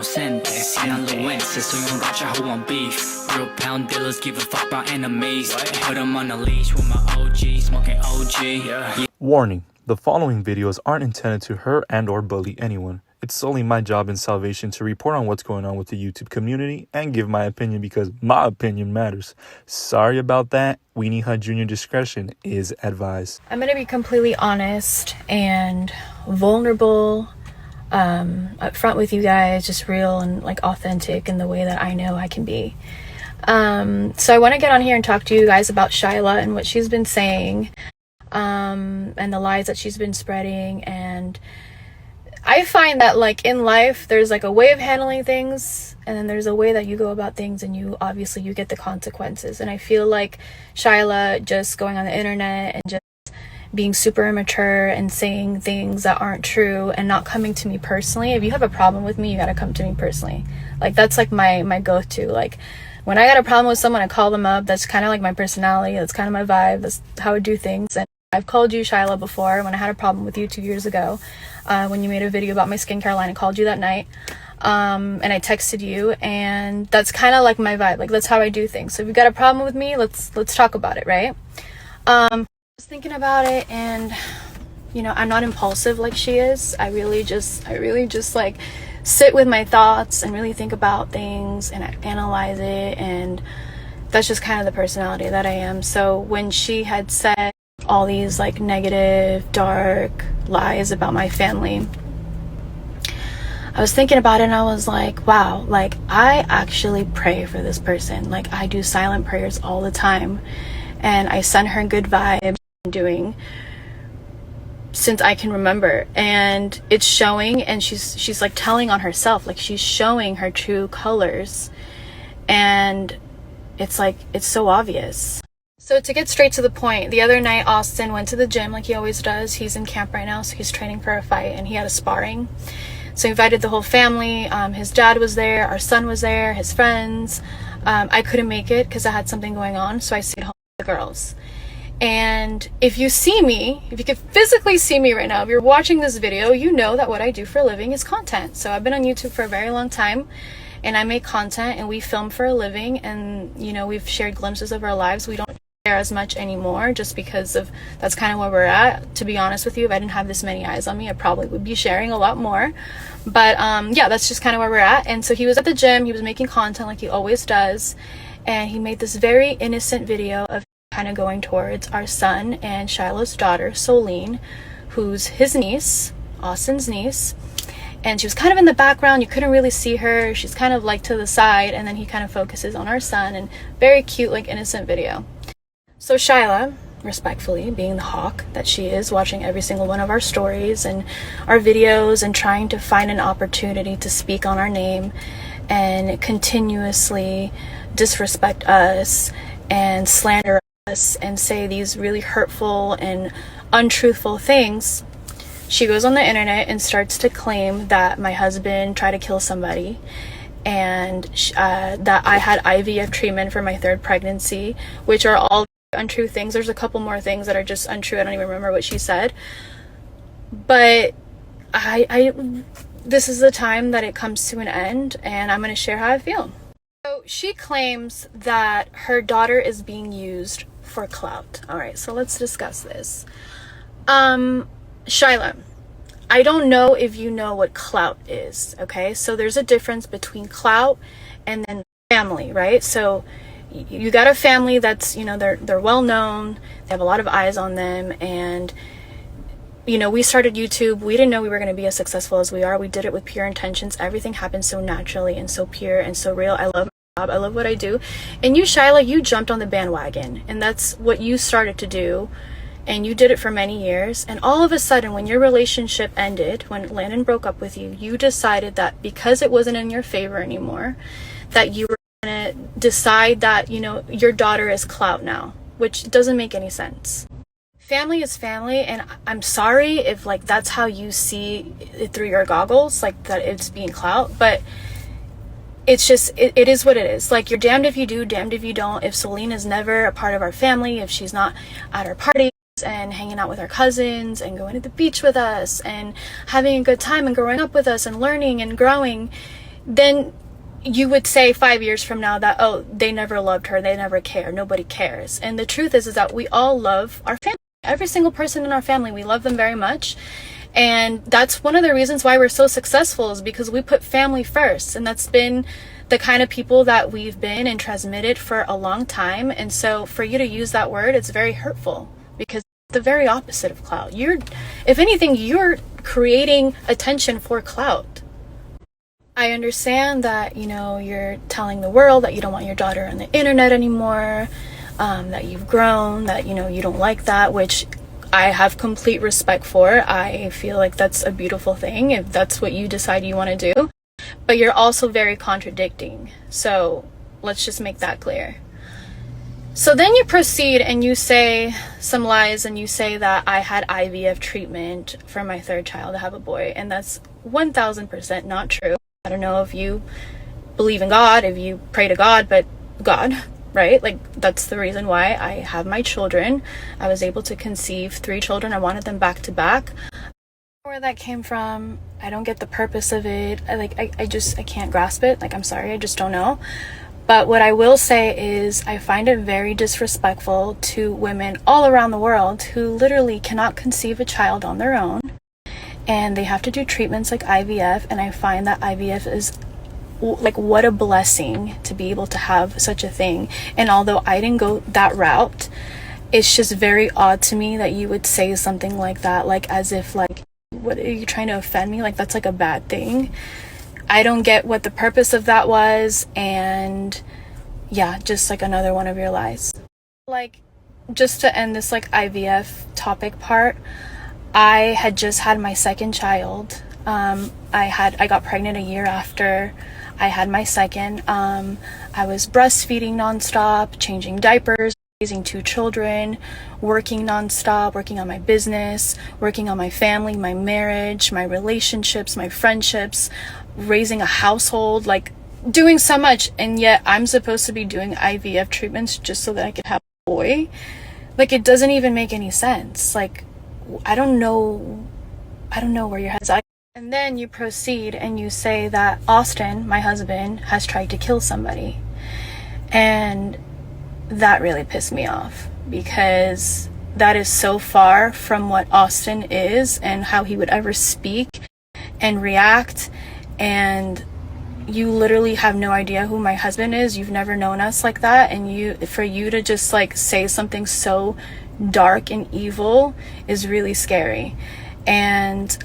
Influencer, soy un rocha who want beef. Real pound dealers give a fuck about enemies. Put them on a leash with my OG, smoking OG. Yeah. Warning, the following videos aren't intended to hurt and or bully anyone. It's solely my job in salvation to report on what's going on with the YouTube community and give my opinion because my opinion matters. Sorry about that. Weenie Hut Jr. discretion is advised. I'm gonna be completely honest and vulnerable, up front with you guys, just real and like authentic in the way that I know I can be. So I want to get on here and talk to you guys about Shyla and what she's been saying, and the lies that she's been spreading. And I find that like in life there's like a way of handling things, and then there's a way that you go about things, and you get the consequences. And I feel like Shyla just going on the internet and just being super immature and saying things that aren't true and not coming to me personally. If you have a problem with me, you gotta come to me personally. Like that's like my go-to. Like when I got a problem with someone, I call them up. That's kind of like my personality. That's kind of my vibe. That's how I do things. And I've called you, Shyla, before when I had a problem with you 2 years ago, when you made a video about my skincare line. I called you that night, and I texted you, and that's kind of like my vibe. Like that's how I do things. So if you got a problem with me, let's talk about it, right? I was thinking about it, and you know, I'm not impulsive like she is. I really just like sit with my thoughts and really think about things and analyze it, and that's just kind of the personality that I am. So when she had said all these like negative, dark lies about my family, I was thinking about it, and I was like, wow, like I actually pray for this person. Like I do silent prayers all the time, and I send her good vibes. Doing since I can remember, and it's showing, and she's like telling on herself, like she's showing her true colors, and it's like it's so obvious. So to get straight to the point, the other night Austin went to the gym like he always does. He's in camp right now, so he's training for a fight, and he had a sparring. So he invited the whole family. His dad was there, our son was there, his friends. I couldn't make it because I had something going on, so I stayed home with the girls. And if you see me, if you could physically see me right now, if you're watching this video, you know that what I do for a living is content. So I've been on YouTube for a very long time, and I make content, and we film for a living, and you know, we've shared glimpses of our lives. We don't share as much anymore just because of that's kind of where we're at. To be honest with you, if I didn't have this many eyes on me, I probably would be sharing a lot more. But yeah, that's just kind of where we're at. And so he was at the gym, he was making content like he always does, and he made this very innocent video of kind of going towards our son and Shyla's daughter, Solene, who's his niece, Austin's niece. And she was kind of in the background. You couldn't really see her. She's kind of like to the side, and then he kind of focuses on our son, and very cute, like innocent video. So Shyla, respectfully, being the hawk that she is, watching every single one of our stories and our videos and trying to find an opportunity to speak on our name and continuously disrespect us and slander us and say these really hurtful and untruthful things, she goes on the internet and starts to claim that my husband tried to kill somebody, and that I had IVF treatment for my third pregnancy, which are all untrue things. There's a couple more things that are just untrue. I don't even remember what she said, but I this is the time that it comes to an end, and I'm going to share how I feel. So she claims that her daughter is being used for clout. All right, so let's discuss this. Shyla, I don't know if you know what clout is, okay? So there's a difference between clout and then family, right? So you got a family that's, you know, they're well known, they have a lot of eyes on them, and you know, we started YouTube. We didn't know we were going to be as successful as we are. We did it with pure intentions. Everything happened so naturally and so pure and so real. I love my job. I love what I do. And you, Shyla, you jumped on the bandwagon, and that's what you started to do. And you did it for many years. And all of a sudden, when your relationship ended, when Landon broke up with you, you decided that because it wasn't in your favor anymore, that you were going to decide that, you know, your daughter is clout now, which doesn't make any sense. Family is family, and I'm sorry if like that's how you see it through your goggles, like that it's being clout, but it's just it is what it is. Like, you're damned if you do, damned if you don't. If Solene is never a part of our family, if she's not at our parties and hanging out with our cousins and going to the beach with us and having a good time and growing up with us and learning and growing, then you would say 5 years from now that, oh, they never loved her, they never care, nobody cares. And the truth is that we all love our family. Every single person in our family, we love them very much. And that's one of the reasons why we're so successful, is because we put family first. And that's been the kind of people that we've been and transmitted for a long time. And so for you to use that word, it's very hurtful, because it's the very opposite of clout. If anything, you're creating attention for clout. I understand that, you're telling the world that you don't want your daughter on the internet anymore, that you've grown, that, you don't like that, which I have complete respect for. I feel like that's a beautiful thing if that's what you decide you want to do. But you're also very contradicting. So let's just make that clear. So then you proceed and you say some lies, and you say that I had IVF treatment for my third child to have a boy. And that's 1000% not true. I don't know if you believe in God, if you pray to God, but God, right? Like, that's the reason why I have my children. I was able to conceive 3 children. I wanted them back to back. Where that came from, I don't get the purpose of it. I can't grasp it. Like, I'm sorry, I just don't know. But what I will say is I find it very disrespectful to women all around the world who literally cannot conceive a child on their own, and they have to do treatments like IVF. And I find that IVF is like, what a blessing to be able to have such a thing. And although I didn't go that route, it's just very odd to me that you would say something like that, like as if, like, what are you trying to offend me? Like, that's like a bad thing. I don't get what the purpose of that was. And yeah, just like another one of your lies. Like, just to end this like IVF topic part, I had just had my second child. I got pregnant a year after I had my second. I was breastfeeding nonstop, changing diapers, raising 2 children, working nonstop, working on my business, working on my family, my marriage, my relationships, my friendships, raising a household, like doing so much. And yet I'm supposed to be doing IVF treatments just so that I could have a boy. Like, it doesn't even make any sense. Like, I don't know where your head's at. And then you proceed and you say that Austin, my husband, has tried to kill somebody. And that really pissed me off, because that is so far from what Austin is and how he would ever speak and react. And you literally have no idea who my husband is. You've never known us like that. And for you to just like say something so dark and evil is really scary. And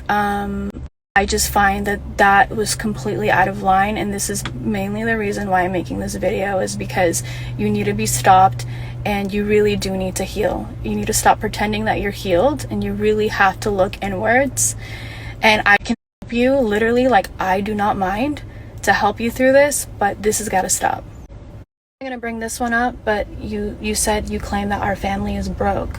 I just find that was completely out of line. And this is mainly the reason why I'm making this video, is because you need to be stopped, and you really do need to heal. You need to stop pretending that you're healed, and you really have to look inwards. And I can help you, literally, like, I do not mind to help you through this, but this has got to stop. I'm gonna bring this one up, but you said you claim that our family is broke.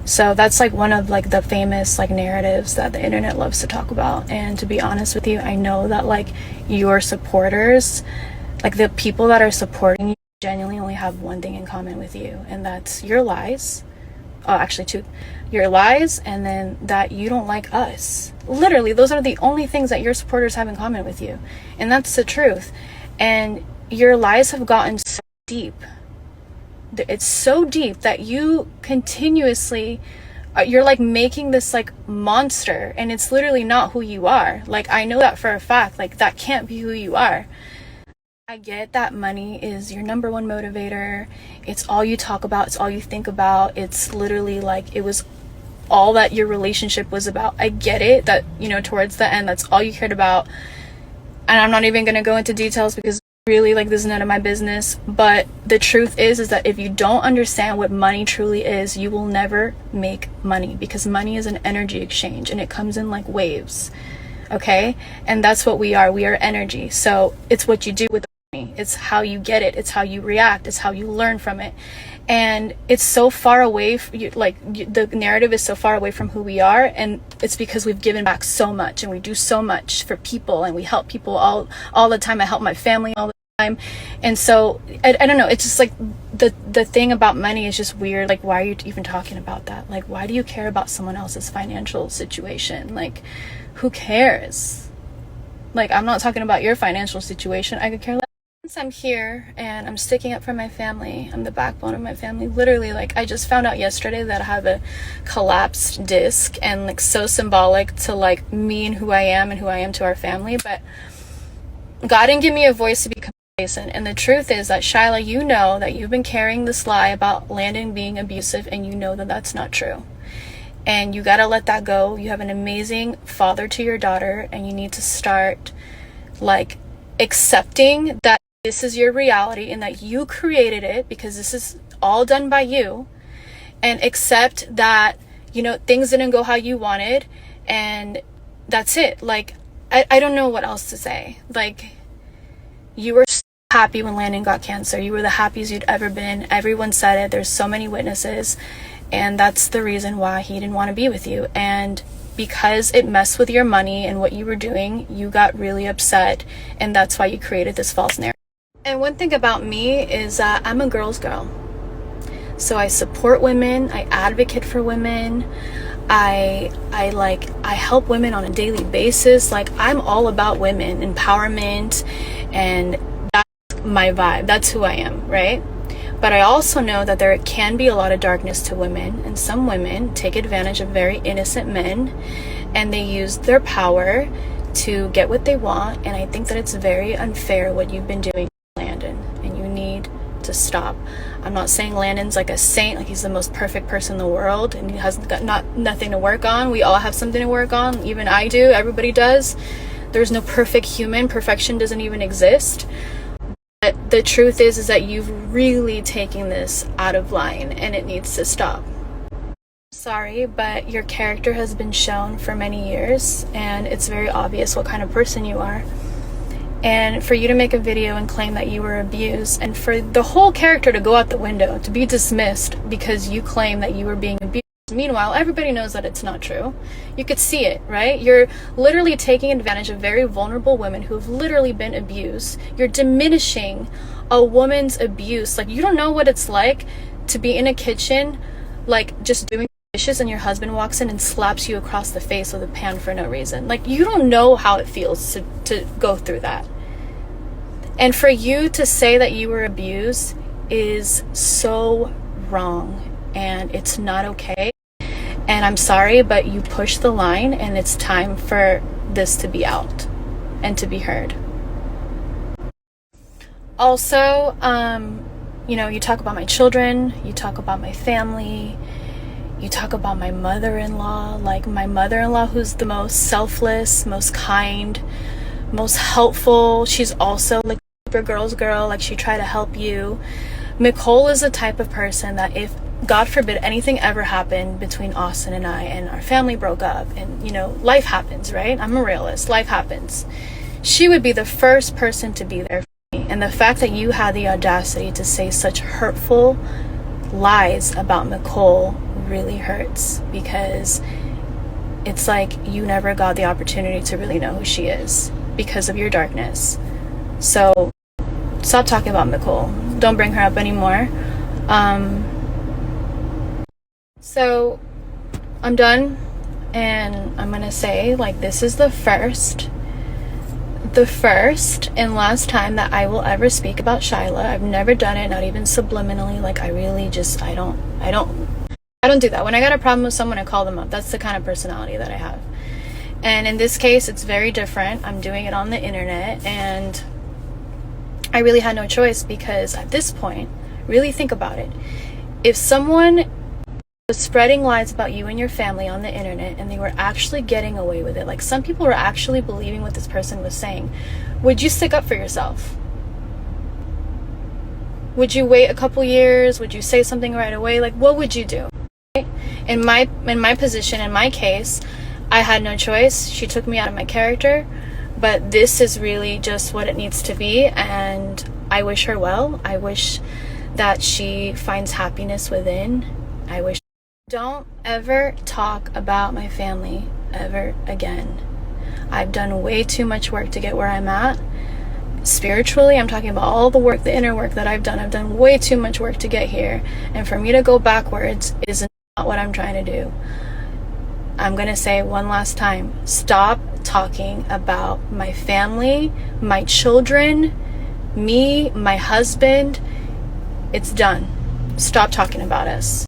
So that's like one of like the famous like narratives that the internet loves to talk about. And to be honest with you, I know that like your supporters, like the people that are supporting you, genuinely only have one thing in common with you, and that's your lies. Oh, actually 2. Your lies, and then that you don't like us. Literally, those are the only things that your supporters have in common with you. And that's the truth. And your lies have gotten so deep. It's so deep that you continuously, you're like making this like monster, and it's literally not who you are. Like, I know that for a fact. Like, that can't be who you are. I get that money is your number one motivator. It's all you talk about. It's all you think about. It's literally like, it was all that your relationship was about. I get it that, towards the end, that's all you cared about. And I'm not even going to go into details, because really, like, this is none of my business. But the truth is that if you don't understand what money truly is, you will never make money, because money is an energy exchange, and it comes in like waves. Okay? And that's what we are. We are energy. So it's what you do with money. It's how you get it. It's how you react. It's how you learn from it. And it's so far away, the narrative is so far away from who we are, and it's because we've given back so much, and we do so much for people, and we help people all the time. I help my family all the time. And so I don't know, it's just like the thing about money is just weird. Like, why are you even talking about that? Like, why do you care about someone else's financial situation? Like, who cares? Like, I'm not talking about your financial situation. I could care less. Since I'm here and I'm sticking up for my family, I'm the backbone of my family. Literally, like, I just found out yesterday that I have a collapsed disc, and like so symbolic to like me and who I am to our family. But God didn't give me a voice to be complacent. And the truth is that, Shyla, you know that you've been carrying this lie about Landon being abusive, and you know that that's not true. And you gotta let that go. You have an amazing father to your daughter, and you need to start like accepting that this is your reality and that you created it, because this is all done by you. And accept that, you know, things didn't go how you wanted, and that's it. Like, I don't know what else to say. Like, you were so happy when Landon got cancer. You were the happiest you'd ever been. Everyone said it. There's so many witnesses. And that's the reason why he didn't want to be with you. And because it messed with your money and what you were doing, you got really upset. And that's why you created this false narrative. And one thing about me is that I'm a girl's girl. So I support women. I advocate for women. I help women on a daily basis. Like, I'm all about women empowerment, and that's my vibe. That's who I am, right? But I also know that there can be a lot of darkness to women, and some women take advantage of very innocent men, and they use their power to get what they want. And I think that it's very unfair what you've been doing, Landon, and you need to stop. I'm not saying Landon's like a saint, like he's the most perfect person in the world and he has got nothing to work on. We all have something to work on. Even I do. Everybody does. There's no perfect human. Perfection doesn't even exist. But the truth is that you've really taken this out of line, and it needs to stop. Sorry, but your character has been shown for many years, and it's very obvious what kind of person you are. And for you to make a video and claim that you were abused, and for the whole character to go out the window, to be dismissed because you claim that you were being abused. Meanwhile, everybody knows that it's not true. You could see it, right? You're literally taking advantage of very vulnerable women who have literally been abused. You're diminishing a woman's abuse. Like, you don't know what it's like to be in a kitchen, like just doing dishes, and your husband walks in and slaps you across the face with a pan for no reason. Like, you don't know how it feels to go through that. And for you to say that you were abused is so wrong, and it's not okay. And I'm sorry, but you pushed the line, and it's time for this to be out and to be heard. Also, you know, you talk about my children, you talk about my family, you talk about my mother-in-law, like my mother-in-law, who's the most selfless, most kind, most helpful. She's also like a super girl's girl, like she tried to help you. Nicole is the type of person that if, God forbid, anything ever happened between Austin and I, and our family broke up, and, you know, life happens, right? I'm a realist. Life happens. She would be the first person to be there for me. And the fact that you had the audacity to say such hurtful lies about Nicole really hurts, because it's like you never got the opportunity to really know who she is because of your darkness. So stop talking about Nicole. Don't bring her up anymore. So I'm done, and I'm gonna say, like, this is the first and last time that I will ever speak about Shyla. I've never done it, not even subliminally. Like, I really just, I don't do that. When I got a problem with someone, I call them up. That's the kind of personality that I have. And in this case, it's very different. I'm doing it on the internet, and I really had no choice, because at this point, really think about it. If someone was spreading lies about you and your family on the internet, and they were actually getting away with it, like some people were actually believing what this person was saying, would you stick up for yourself? Would you wait a couple years? Would you say something right away? Like, what would you do? Right? In my position, in my case, I had no choice. She took me out of my character, but this is really just what it needs to be, and I wish her well. I wish that she finds happiness within. I wish. Don't ever talk about my family ever again. I've done way too much work to get where I'm at. Spiritually, I'm talking about all the work, the inner work that I've done. I've done way too much work to get here. And for me to go backwards is not what I'm trying to do. I'm gonna say one last time, stop talking about my family, my children, me, my husband. It's done. Stop talking about us.